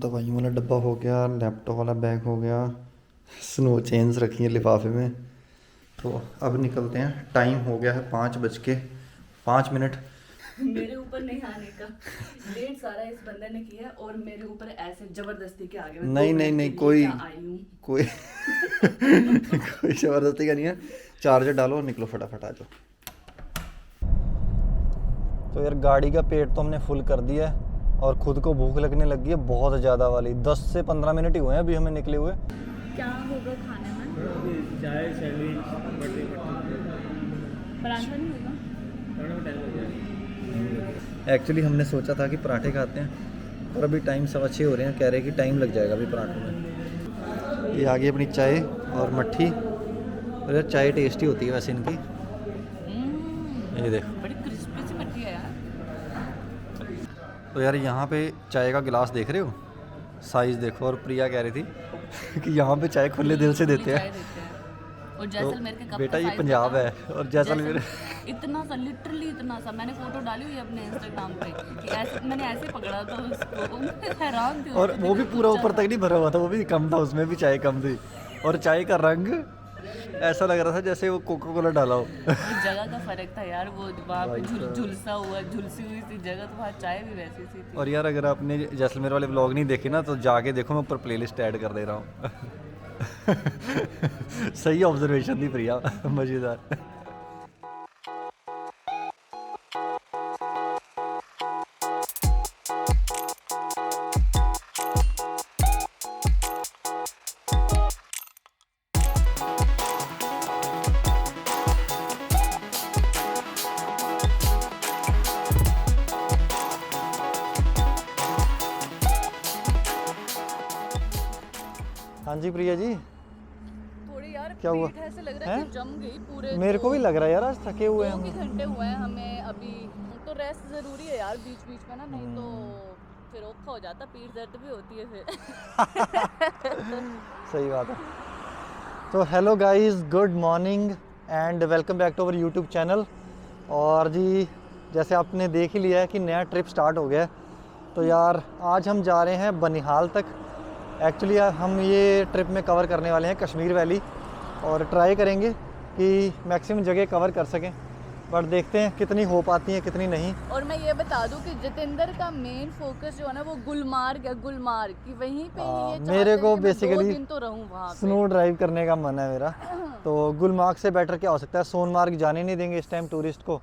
दवाइयों वाला डब्बा हो गया, लैपटॉप वाला बैग हो गया, स्नो चेन्स रखी हैं लिफाफे में। तो अब निकलते हैं। टाइम हो गया है 5:05। मेरे ऊपर नहीं आने का लेट सारा इस बंदे ने किया और मेरे ऊपर ऐसे जबरदस्ती के आ गया। नहीं नहीं नहीं, कोई कोई कोई ज़बरदस्ती का नहीं है। चार्जर डालो और निकलो फटाफट आ जाओ। तो यार गाड़ी का पेट तो हमने फुल कर दिया है और खुद को भूख लगने लगी है बहुत ज़्यादा वाली। 10 से 15 मिनट ही हुए हैं अभी हमें निकले हुए। क्या होगा खाने में? चाय सैंडविच पराठा नहीं होगा? एक्चुअली हमने सोचा था कि पराठे खाते हैं और अभी टाइम 6:15 हो रहे हैं। कह रहे हैं कि टाइम लग जाएगा अभी पराठों में। ये आ गई अपनी चाय और मट्ठी। और यार चाय टेस्टी होती है वैसे इनकी। ये देखो बड़ी क्रिस्पी सी मट्टी है यार। तो यार यहाँ पे चाय का गिलास देख रहे हो, साइज़ देखो। और प्रिया कह रही थी कि यहाँ पे चाय खुले दिल से देते हैं। और जैसलमेर के कप बेटा का ये size पंजाब बताओ। है और जैसलमेर इतना सा, लिटरली इतना सा। मैंने फोटो डाली हुई है अपने इंस्टाग्राम पे कि ऐसे मैंने ऐसे पकड़ा था उसको। मैं हैरान थी। और वो भी पूरा ऊपर तक नहीं भरा हुआ था, वो भी कम था, उसमें भी चाय कम थी। और चाय का रंग ऐसा लग रहा था जैसे वो कोका कोला डाला हो। उस जगह का फर्क था यार। वो वहाँ पे झुलसा हुआ, झुलसी हुई सी जगह, तो वहाँ चाय भी वैसी सी थी। और यार अगर आपने जैसलमेर वाले व्लॉग नहीं देखे ना तो जाके देखो, मैं ऊपर प्लेलिस्ट ऐड कर दे रहा हूँ। सही ऑब्जर्वेशन थी प्रिया, मज़ेदार। हाँ जी प्रिया जी, थोड़ी यार क्या हुआ? पीठ ऐसे लग रहा है कि जम गई पूरे। मेरे को भी लग रहा है यार आज थके हुए दो हैं ही हम। घंटे हुए हैं हमें अभी। तो रेस्ट जरूरी है यार बीच बीच में ना, नहीं तो फिर औखा हो जाता, पीठ दर्द भी होती है फिर। सही बात है। तो hello guys, good morning and welcome back to our YouTube channel. और जी जैसे आपने देख ही लिया है कि नया ट्रिप स्टार्ट हो गया है। तो यार आज हम जा रहे हैं बनिहाल तक। एक्चुअली हम ये ट्रिप में कवर करने वाले हैं कश्मीर वैली और ट्राई करेंगे कि मैक्सिमम जगह कवर कर सकें, बट देखते हैं कितनी हो पाती हैं कितनी नहीं। और मैं ये बता दूं कि जितेंद्र का मेन फोकस जो है ना वो गुलमार्ग है। गुलमार्ग की वहीं पे ही ये मेरे को चाहते हैं कि मैं बेसिकली 2 दिन तो रहूं वहाँ पे। स्नो ड्राइव करने का मन है मेरा। तो गुलमार्ग से बेटर क्या हो सकता है। सोनमार्ग जाने नहीं देंगे इस टाइम टूरिस्ट को,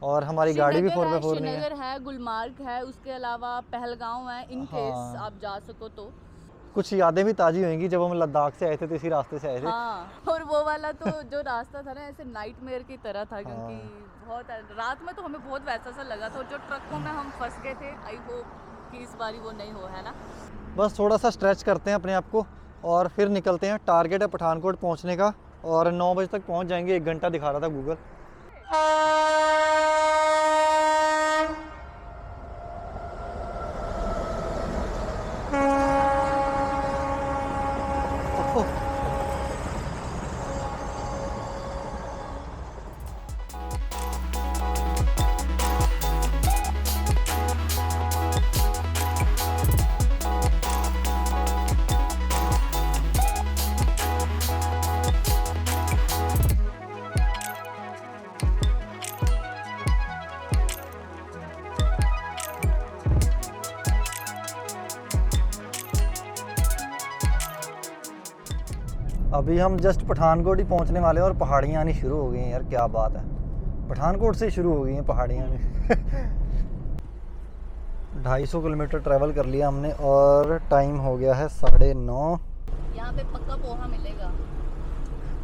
और हमारी गाड़ी भी 4x4 नहीं है। श्रीनगर है, गुलमार्ग है, उसके अलावा पहलगांव है, इन केस आप जा सको तो। कुछ यादें भी ताज़ी होंगी जब हम लद्दाख से आए थे तो इसी रास्ते से आए थे। हाँ, और वो वाला तो जो रास्ता था ना ऐसे नाइटमेयर की तरह था, क्योंकि बहुत रात में तो हमें बहुत वैसा सा लगा था। और जो ट्रकों में हम फंस गए थे, आई होप कि इस बारी वो नहीं हो, है ना। बस थोड़ा सा स्ट्रेच करते हैं अपने आप को और फिर निकलते हैं। टारगेट है पठानकोट पहुंचने का और 9 बजे तक पहुंच जाएंगे। 1 घंटा दिखा रहा था गूगल। अभी हम जस्ट पठानकोट ही पहुंचने वाले हैं और पहाड़ियाँ आनी शुरू हो गई हैं। यार क्या बात है, पठानकोट से शुरू हो गई हैं पहाड़ियाँ आनी। 250 किलोमीटर ट्रैवल कर लिया हमने और टाइम हो गया है 9:30। यहाँ पे पक्का पोहा मिलेगा।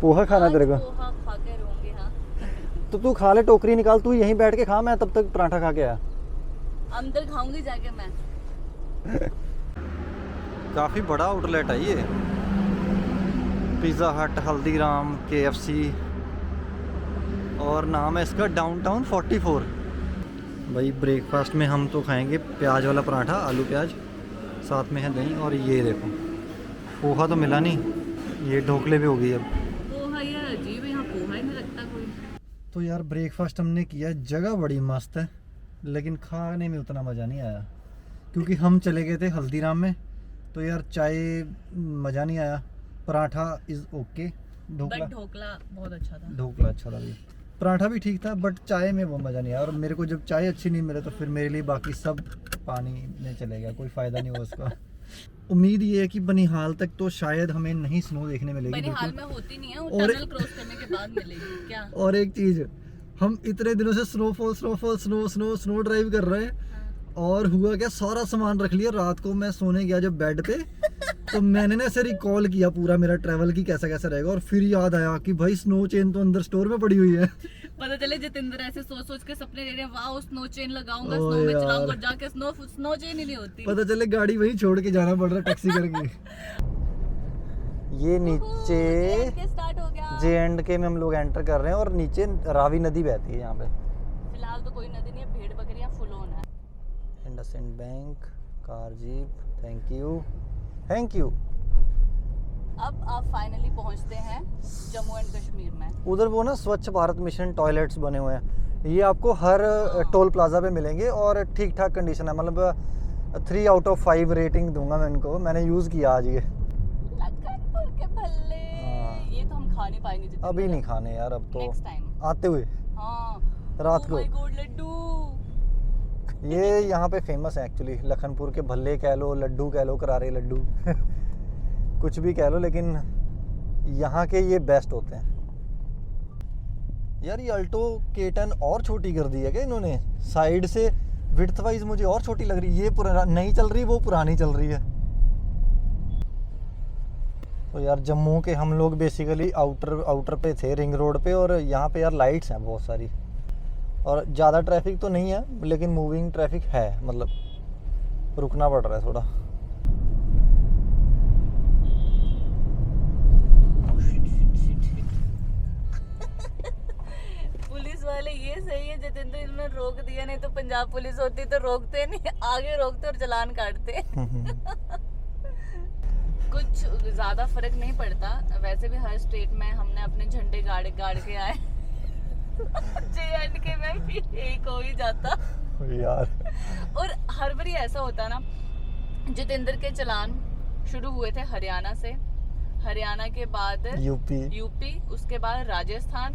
पोहा खाना तेरे को? पोहा खा के रहूंगी। हाँ, तो तू खा ले, टोकरी निकाल, तू यहीं बैठ के खा, मैं तब तक पराठा खा के आया। अंदर खाऊंगी जाके मैं। काफ़ी बड़ा आउटलेट है ये, पिज़्ज़ा हट, हल्दीराम, KFC, और नाम है इसका डाउनटाउन 44। भाई ब्रेकफास्ट में हम तो खाएंगे प्याज वाला पराठा, आलू प्याज, साथ में है दही। और ये देखो पोहा तो मिला नहीं, ये ढोकले भी हो गई अब। पोहा ये अजीब है, यहाँ पोहा ही नहीं लगता कोई। तो यार ब्रेकफास्ट हमने किया, जगह बड़ी मस्त है लेकिन खाने में उतना मज़ा नहीं आया क्योंकि हम चले गए थे हल्दीराम में तो यार चाय मज़ा नहीं आया, पराठा इज़ ओके, ढोकला ढोकला बहुत अच्छा था। ढोकला अच्छा था भी, पराठा भी ठीक था, बट चाय में वो मज़ा नहीं आया। और मेरे को जब चाय अच्छी नहीं मिले तो फिर मेरे लिए बाकी सब पानी में चले गया, कोई फ़ायदा नहीं हुआ उसका। उम्मीद ये है कि बनिहाल तक तो शायद हमें नहीं स्नो देखने मिलेगी बनिहाल बिल्कुल। में होती नहीं है, वो और टनल क्रॉस करने के बाद मिलेगी क्या। और एक चीज़, हम इतने दिनों से स्नोफॉल स्नो ड्राइव कर रहे हैं, और हुआ क्या, सारा सामान रख लिया। रात को मैं सोने गया जब बेड पे, तो मैंने ना ऐसे रिकॉल किया पूरा मेरा ट्रैवल की कैसा कैसा रहेगा, और फिर याद आया कि भाई स्नो चेन तो अंदर स्टोर में पड़ी हुई है। पता चले जितेंद्र ऐसे सोच सोच के सपने ले रहे हैं, वाह स्नो चेन लगाऊंगा, ओ स्नो में यार। चलाऊंगा, और जाके स्नो चेन ही नहीं होती। पता चले गाड़ी वहीं छोड़ के जाना पड़ रहा टैक्सी करके। ये नीचे स्टार्ट हो गया। J&K में हम लोग एंटर कर रहे हैं, और नीचे रावी नदी बहती है यहाँ पे। फिलहाल तो कोई नदी नहीं है, भेड़ बकरियां फुल ऑन है। IndusInd bank, car jeep, thank you. अब आप फाइनली पहुंचते हैं जम्मू एंड कश्मीर में। उधर वो ना स्वच्छ भारत मिशन टॉयलेट्स बने हुए हैं, ये आपको हर टोल प्लाजा पे मिलेंगे, और ठीक ठाक कंडीशन है, मतलब 3 आउट ऑफ 5 रेटिंग दूंगा मैं इनको, मैंने यूज़ किया आज ये। लखनपुर के भल्ले, ये तो हम खा नहीं पाएंगे जितेंद्र। अभी नहीं खाने यार, अब तो नेक्स्ट टाइम आते हुए हाँ रात को। My god laddu. ये यहाँ पे फेमस है एक्चुअली, लखनपुर के भल्ले कह लो, लड्डू कह लो, करारे लड्डू कुछ भी कह लो, लेकिन यहाँ के ये बेस्ट होते हैं। यार ये अल्टो K10 और छोटी कर दी है क्या इन्होंने, साइड से विड्थ वाइज मुझे और छोटी लग रही है। ये पुराना नई चल रही है, वो पुरानी चल रही है। तो यार जम्मू के हम लोग बेसिकली आउटर पे थे, रिंग रोड पे, और यहाँ पे यार लाइट्स हैं बहुत सारी, और ज़्यादा ट्रैफिक तो नहीं है, लेकिन मूविंग ट्रैफिक है, मतलब रुकना पड़ रहा है थोड़ा। पुलिस वाले ये सही है जितेंद्र, इन्होंने रोक दिया, नहीं तो पंजाब पुलिस होती तो रोकते नहीं, आगे रोकते और चालान काटते। कुछ ज्यादा फर्क नहीं पड़ता, वैसे भी हर स्टेट में हमने अपने झंडे गाड़ के आए। J&K में भी एक हो ही जाता यार। और हर बार ऐसा होता ना, जितेंद्र के चालान शुरू हुए थे हरियाणा से, हरियाणा के बाद यूपी, उसके बाद राजस्थान,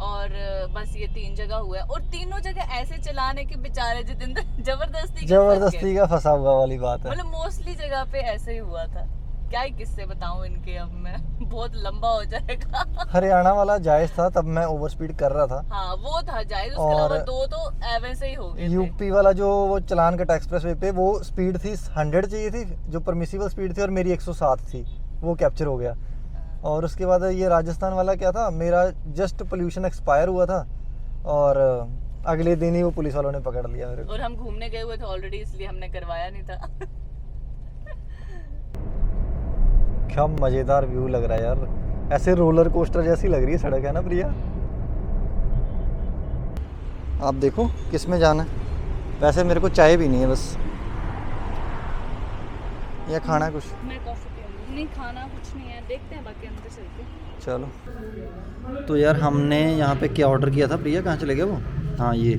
और बस ये 3 जगह हुआ है, और तीनों जगह ऐसे चालान है कि बेचारे जितेंद्र जबरदस्ती का फंसा हुआ वाली बात है। मतलब मोस्टली जगह पे ऐसे ही हुआ था। क्या ही किस्से बताऊं इनके, अब मैं बहुत लंबा हो जाएगा। हरियाणा वाला जायज था, तब मैं ओवर स्पीड कर रहा था। हाँ वो था जायज, उसके अलावा 2 तो वैसे ही हो गए थे। यूपी वाला जो वो चलान कटा एक्सप्रेस वे पे, वो स्पीड थी 100 चाहिए थी, जो परमिसिबल स्पीड थी, और मेरी 107 थी, वो कैप्चर हो गया। और उसके बाद ये राजस्थान वाला क्या था, मेरा जस्ट पोल्यूशन एक्सपायर हुआ था, और अगले दिन ही वो पुलिस वालों ने पकड़ लिया मेरे को। और हम घूमने गए हुए थे ऑलरेडी, इसलिए हमने करवाया नहीं था। क्या मजेदार व्यू लग रहा है यार, ऐसे रोलर कोस्टर जैसी लग रही है सड़क, है ना प्रिया। आप देखो किस में जाना है। वैसे मेरे को चाय भी नहीं है, बस या खाना कुछ। मैं कॉफी पीऊंगी, नहीं खाना कुछ नहीं है, देखते हैं बाकी अंदर चल के। चलो। तो यार हमने यहाँ पे क्या ऑर्डर किया था प्रिया, कहाँ चले गए वो, हाँ ये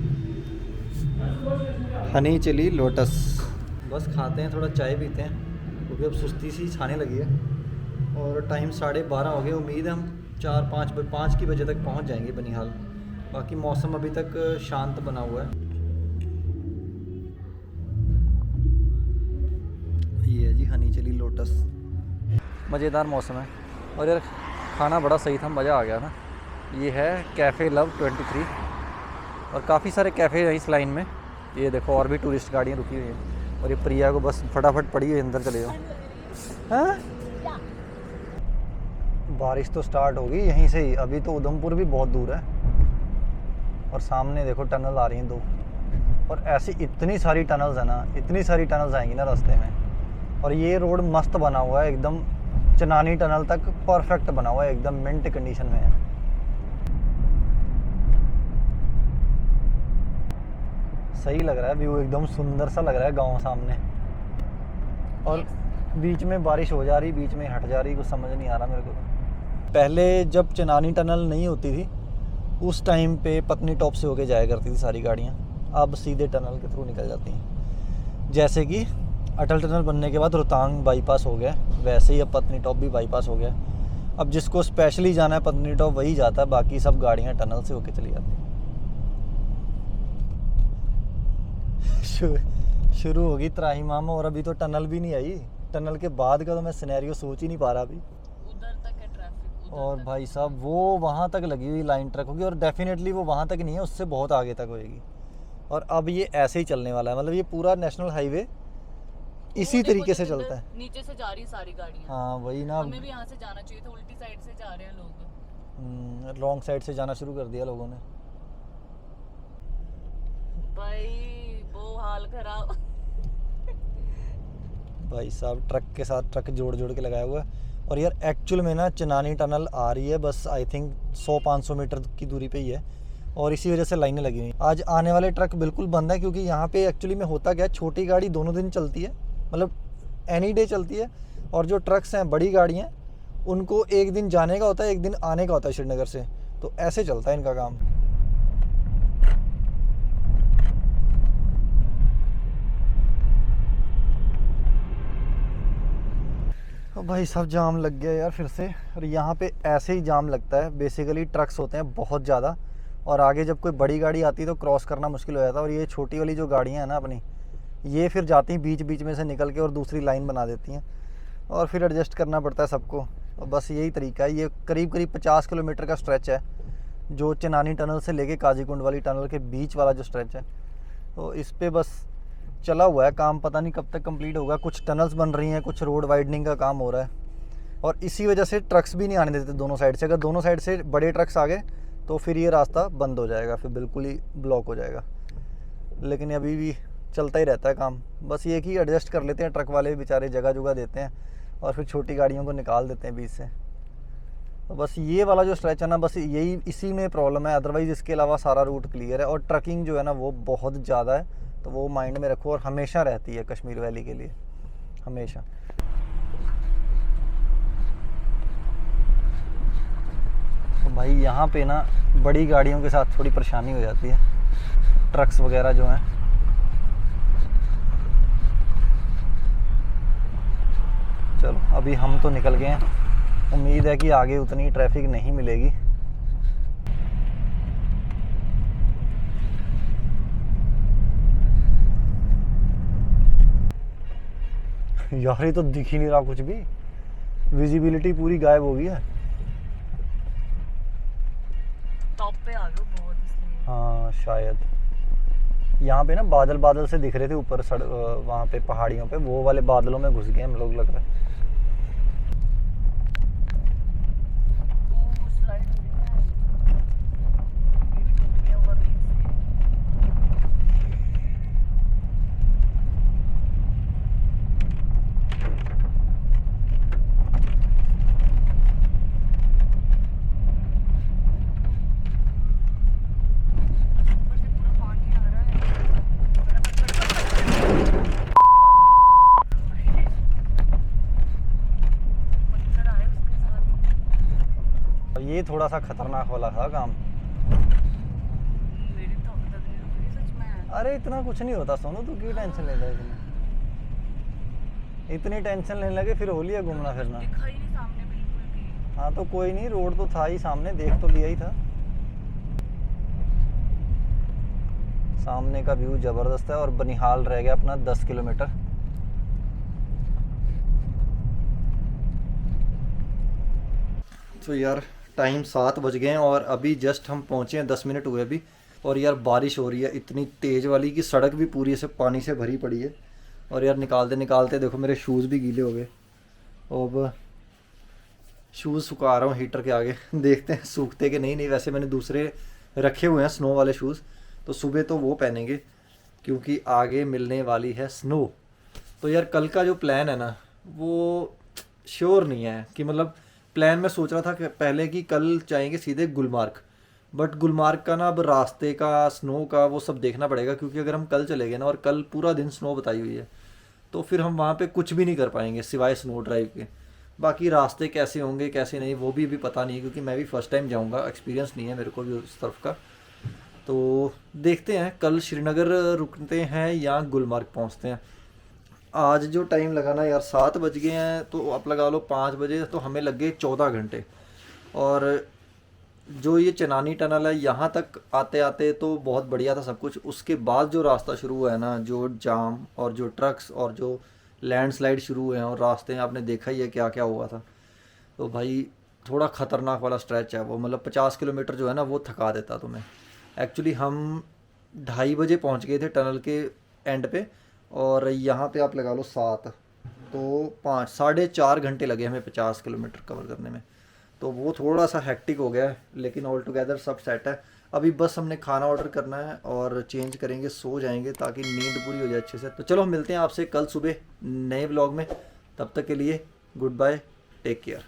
हनी चिली लोटस। बस खाते हैं, थोड़ा चाय पीते हैं, क्योंकि अब सुस्ती सी छाने लगी है, और टाइम 12:30 हो गए। उम्मीद है हम 4-5 की बजे तक पहुँच जाएंगे बनिहाल। बाकी मौसम अभी तक शांत बना हुआ है। ये है जी हनी चिली लोटस, मज़ेदार मौसम है। और यार खाना बड़ा सही था, मज़ा आ गया ना। ये है कैफ़े लव 23, और काफ़ी सारे कैफ़े हैं इस लाइन में। ये देखो और भी टूरिस्ट गाड़ियाँ रुकी हुई हैं, और ये प्रिया को बस फटाफट पड़ी हुई अंदर चले जाओ। हाँ बारिश तो स्टार्ट होगी यहीं से ही, अभी तो उधमपुर भी बहुत दूर है, और सामने देखो टनल आ रही हैं 2, और ऐसी इतनी सारी टनल्स है ना, इतनी सारी टनल्स आएंगी ना रास्ते में। और ये रोड मस्त बना हुआ है एकदम, चनानी टनल तक परफेक्ट बना हुआ है, एकदम मिंट कंडीशन में है। सही लग रहा है व्यू, एकदम सुंदर सा लग रहा है गांव सामने, और बीच में बारिश हो जा रही, बीच में हट जा रही, कुछ समझ नहीं आ रहा मेरे को। पहले जब चनानी टनल नहीं होती थी उस टाइम पे पत्नी टॉप से होके जाया करती थी सारी गाड़ियाँ, अब सीधे टनल के थ्रू निकल जाती हैं। जैसे कि अटल टनल बनने के बाद रोहतांग बाईपास हो गया, वैसे ही अब पत्नी टॉप भी बाईपास हो गया। अब जिसको स्पेशली जाना है पत्नी टॉप वही जाता है, बाकी सब गाड़ियाँ टनल से होके चली जाती हैं। शुरू होगी त्राहिमाम और अभी तो टनल भी नहीं आई। टनल के बाद का तो मैं सिनेरियो सोच ही नहीं पा रहा अभी। उधर तक है ट्रैफिक। और भाई साहब वो वहाँ तक लगी हुई लाइन ट्रक होगी, और डेफिनेटली वो वहाँ तक नहीं है, उससे बहुत आगे तक होएगी। और अब ये ऐसे ही चलने वाला है, मतलब ये पूरा नेशनल हाईवे इसी तरीके से चलता है। नीचे से जा रही सारी गाड़ियाँ। हाँ वही ना, हमें भी यहाँ से जाना चाहिए था, उल्टी साइड से जा रहे हैं लोग। लॉन्ग साइड से जाना शुरू कर दिया लोगों ने। भाई वो हाल खराब। भाई साहब ट्रक के साथ ट्रक जोड़ जोड़ के लगाया हुआ है। और यार एक्चुअल में ना चनानी टनल आ रही है, बस आई थिंक 100-500 मीटर की दूरी पे ही है, और इसी वजह से लाइनें लगी हुई। आज आने वाले ट्रक बिल्कुल बंद है, क्योंकि यहाँ पे एक्चुअली में होता क्या है, छोटी गाड़ी दोनों दिन चलती है, मतलब एनी डे चलती है, और जो ट्रक्स हैं बड़ी गाड़ियाँ उनको एक दिन जाने का होता है, एक दिन आने का होता है श्रीनगर से। तो ऐसे चलता है इनका काम। भाई सब जाम लग गया यार फिर से। और यहाँ पे ऐसे ही जाम लगता है, बेसिकली ट्रक्स होते हैं बहुत ज़्यादा, और आगे जब कोई बड़ी गाड़ी आती है तो क्रॉस करना मुश्किल हो जाता है। और ये छोटी वाली जो गाड़ियाँ हैं ना अपनी, ये फिर जाती हैं बीच बीच में से निकल के और दूसरी लाइन बना देती हैं, और फिर एडजस्ट करना पड़ता है सबको। तो बस यही तरीका है। ये करीब करीब 50 किलोमीटर का स्ट्रेच है, जो चनानी टनल से लेके काजीकुंड वाली टनल के बीच वाला जो स्ट्रेच है। तो इस पर बस चला हुआ है काम, पता नहीं कब तक कंप्लीट होगा। कुछ टनल्स बन रही हैं, कुछ रोड वाइडनिंग का काम हो रहा है, और इसी वजह से ट्रक्स भी नहीं आने देते दोनों साइड से। अगर दोनों साइड से बड़े ट्रक्स आ गए तो फिर ये रास्ता बंद हो जाएगा, फिर बिल्कुल ही ब्लॉक हो जाएगा। लेकिन अभी भी चलता ही रहता है काम। बस ये कि एडजस्ट कर लेते हैं, ट्रक वाले बेचारे जगह जुगह देते हैं, और फिर छोटी गाड़ियों को निकाल देते हैं बीच से। तो बस ये वाला जो स्ट्रेच है ना, बस यही इसी में प्रॉब्लम है, अदरवाइज़ इसके अलावा सारा रूट क्लियर है। और ट्रकिंग जो है ना वो बहुत ज़्यादा है, तो वो माइंड में रखो, और हमेशा रहती है कश्मीर वैली के लिए, हमेशा। तो भाई यहाँ पे ना बड़ी गाड़ियों के साथ थोड़ी परेशानी हो जाती है, ट्रक्स वगैरह जो हैं। चलो अभी हम तो निकल गए हैं, उम्मीद है कि आगे उतनी ट्रैफिक नहीं मिलेगी। यार ये तो दिख ही नहीं रहा कुछ भी, विजिबिलिटी पूरी गायब हो गई है। टॉप पे आ गए बहुत इसलिए। हाँ शायद यहाँ पे ना बादल बादल से दिख रहे थे ऊपर वहाँ पे पहाड़ियों पे, वो वाले बादलों में घुस गए हम लोग, लग रहा है। ये थोड़ा सा खतरनाक वाला था काम। मेरी तो अभी तक नहीं रुक रही सच में। अरे इतना कुछ नहीं होता सोनू, तू क्यों टेंशन ले रहा है इतनी टेंशन लेने लगे फिर हो लिया घूमना फिरना। दिखा ही नहीं सामने बिल्कुल भी। हाँ तो कोई नहीं, रोड तो था ही सामने, देख तो लिया ही था। सामने का व्यू ज़बरदस्त है, और बनिहाल रह गया अपना 10 किलोमीटर। तो यार टाइम 7 बज गए हैं, और अभी जस्ट हम पहुँचे हैं, 10 मिनट हुए अभी। और यार बारिश हो रही है इतनी तेज़ वाली कि सड़क भी पूरी ऐसे पानी से भरी पड़ी है। और यार निकालते निकालते देखो मेरे शूज़ भी गीले हो गए। अब शूज़ सुखा रहा हूँ हीटर के आगे, देखते हैं सूखते कि नहीं। वैसे मैंने दूसरे रखे हुए हैं स्नो वाले शूज़, तो सुबह तो वो पहनेंगे क्योंकि आगे मिलने वाली है स्नो। तो यार कल का जो प्लान है ना वो श्योर नहीं है कि, मतलब प्लान में सोच रहा था कि पहले कि कल जाएंगे सीधे गुलमार्ग, बट गुलमार्ग का ना अब रास्ते का स्नो का वो सब देखना पड़ेगा, क्योंकि अगर हम कल चले गए ना और कल पूरा दिन स्नो बताई हुई है तो फिर हम वहाँ पे कुछ भी नहीं कर पाएंगे सिवाय स्नो ड्राइव के। बाकी रास्ते कैसे होंगे कैसे नहीं वो भी अभी पता नहीं है, क्योंकि मैं भी फ़र्स्ट टाइम जाऊँगा, एक्सपीरियंस नहीं है मेरे को भी उस तरफ का। तो देखते हैं कल श्रीनगर रुकते हैं या गुलमार्ग पहुँचते हैं। आज जो टाइम लगा ना यार, 7 बज गए हैं, तो आप लगा लो 5 बजे, तो हमें लग गए 14 घंटे। और जो ये चनानी टनल है, यहाँ तक आते आते तो बहुत बढ़िया था सब कुछ। उसके बाद जो रास्ता शुरू हुआ है ना, जो जाम और जो ट्रक्स और जो लैंडस्लाइड शुरू हुए हैं, और रास्ते में आपने देखा ही है क्या क्या हुआ था। तो भाई थोड़ा ख़तरनाक वाला स्ट्रेच है वो, मतलब 50 किलोमीटर जो है ना वो थका देता तुम्हें। एक्चुअली हम 2:30 बजे पहुंच गए थे टनल के एंड पे, और यहाँ पे आप लगा लो 7, तो 5 साढ़े 4 घंटे लगे हमें 50 किलोमीटर कवर करने में। तो वो थोड़ा सा हेक्टिक हो गया है, लेकिन ऑल टुगेदर सब सेट है। अभी बस हमने खाना ऑर्डर करना है और चेंज करेंगे, सो जाएंगे ताकि नींद पूरी हो जाए अच्छे से। तो चलो मिलते हैं आपसे कल सुबह नए ब्लॉग में। तब तक के लिए गुड बाय, टेक केयर।